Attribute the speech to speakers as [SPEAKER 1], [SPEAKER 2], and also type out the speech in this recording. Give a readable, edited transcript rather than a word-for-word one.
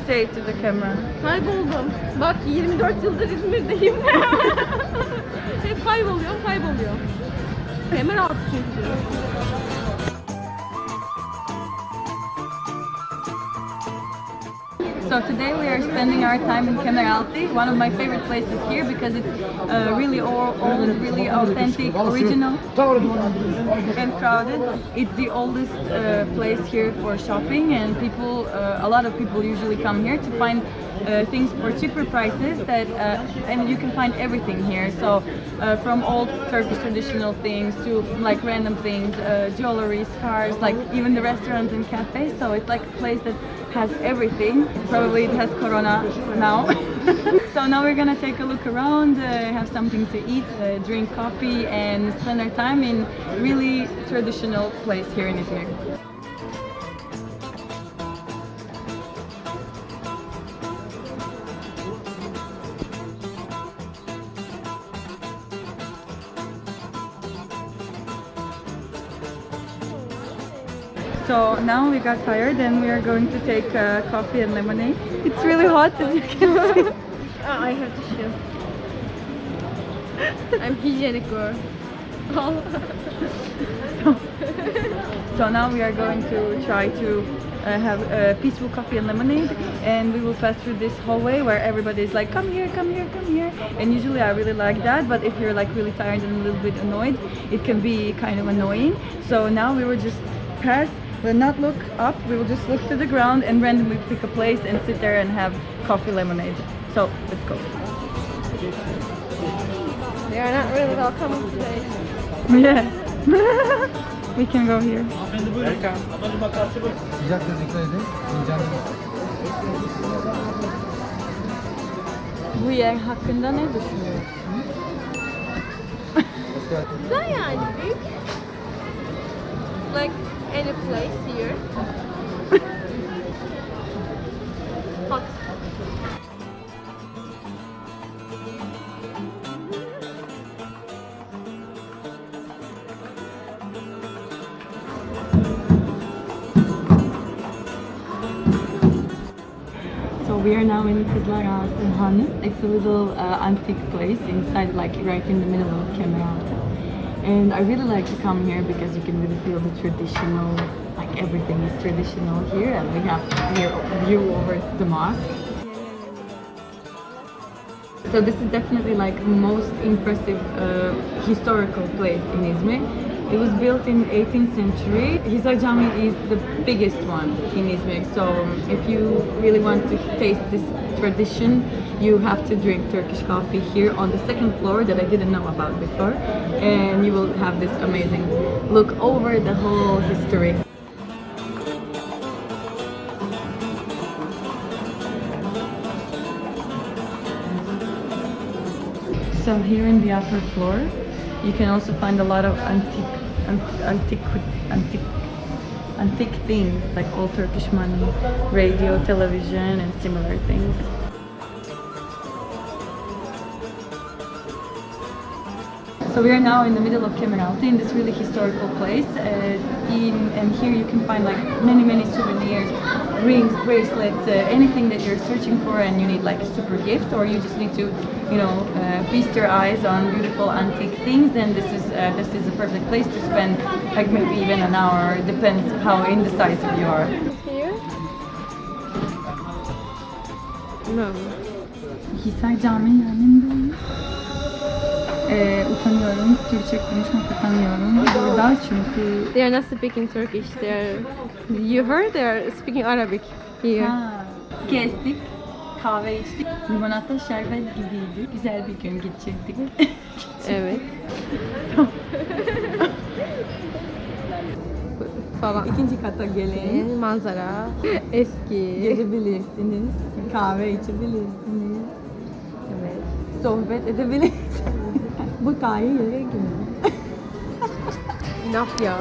[SPEAKER 1] say to the camera?
[SPEAKER 2] Kayboldum. Bak 24 yıldır İzmir'deyim. Hep kayboluyorum. Kemeraltı çünkü.
[SPEAKER 1] So today we are spending our time in Kemeralti, one of my favorite places here because it's really old, really authentic, original, and crowded. It's the oldest place here for shopping, and people, a lot of people usually come here to find things for cheaper prices. And you can find everything here. So from old Turkish traditional things to like random things, jewelry, cars, like even the restaurants and cafes. So it's like a place that has everything. Probably it has corona now. So now we're gonna take a look around, have something to eat, drink coffee, and spend our time in really traditional place here in Izmir. So now we got tired and we are going to take coffee and lemonade. It's really hot as you can see.
[SPEAKER 2] Oh, I have tissue. I'm hygienic girl.
[SPEAKER 1] So now we are going to try to have peaceful coffee and lemonade, and we will pass through this hallway where everybody is like, come here, come here, come here. And usually I really like that, but if you're like really tired and a little bit annoyed, it can be kind of annoying. So now we will just pass. We'll not look up, we will just look to the ground and randomly pick a place and sit there and have coffee lemonade. So, let's go.
[SPEAKER 2] They are not really welcome today.
[SPEAKER 1] Yeah. We can go here. Bu yer hakkında ne düşünüyorsun?
[SPEAKER 2] Güzel yani, büyük. Like any place here. Hot.
[SPEAKER 1] So we are now in Kızlarağası, hanı. It's a little antique place inside, like right in the middle of Kemeralti. And I really like to come here because you can really feel the traditional, like everything is traditional here, and we have here a view over the mosque. So this is definitely like most impressive historical place in Izmir. It was built in 18th century. Hisar Cami is the biggest one in Izmir. So if you really want to taste this tradition, you have to drink Turkish coffee here on the second floor that I didn't know about before. And you will have this amazing look over the whole history. So here in the upper floor, you can also find a lot of antique things like old Turkish money, radio, television, and similar things. So we are now in the middle of Kemeralti, in this really historical place, and here you can find like many souvenirs, rings, bracelets, anything that you're searching for and you need like a super gift, or you just need to, you know, feast your eyes on beautiful antique things. Then this is a perfect place to spend like maybe even an hour. It depends how indecisive you are.
[SPEAKER 2] Here? No.
[SPEAKER 1] Hisar Camii'nin önündeyim. Utanıyorum, Türkçe konuşmak utanıyorum burada çünkü...
[SPEAKER 2] They are not speaking Turkish. You heard they are speaking Arabic here.
[SPEAKER 1] Ha, gezdik, kahve içtik, limonata şerbet gibiydi. Güzel bir gün geçirdik.
[SPEAKER 2] Evet. Falan.
[SPEAKER 1] İkinci kata gelin.
[SPEAKER 2] Manzara. Eski.
[SPEAKER 1] Gezebilirsiniz, kahve içebilirsiniz.
[SPEAKER 2] Evet.
[SPEAKER 1] Sohbet edebilirsiniz. Bu tarihi yere gidin.
[SPEAKER 2] Enough ya.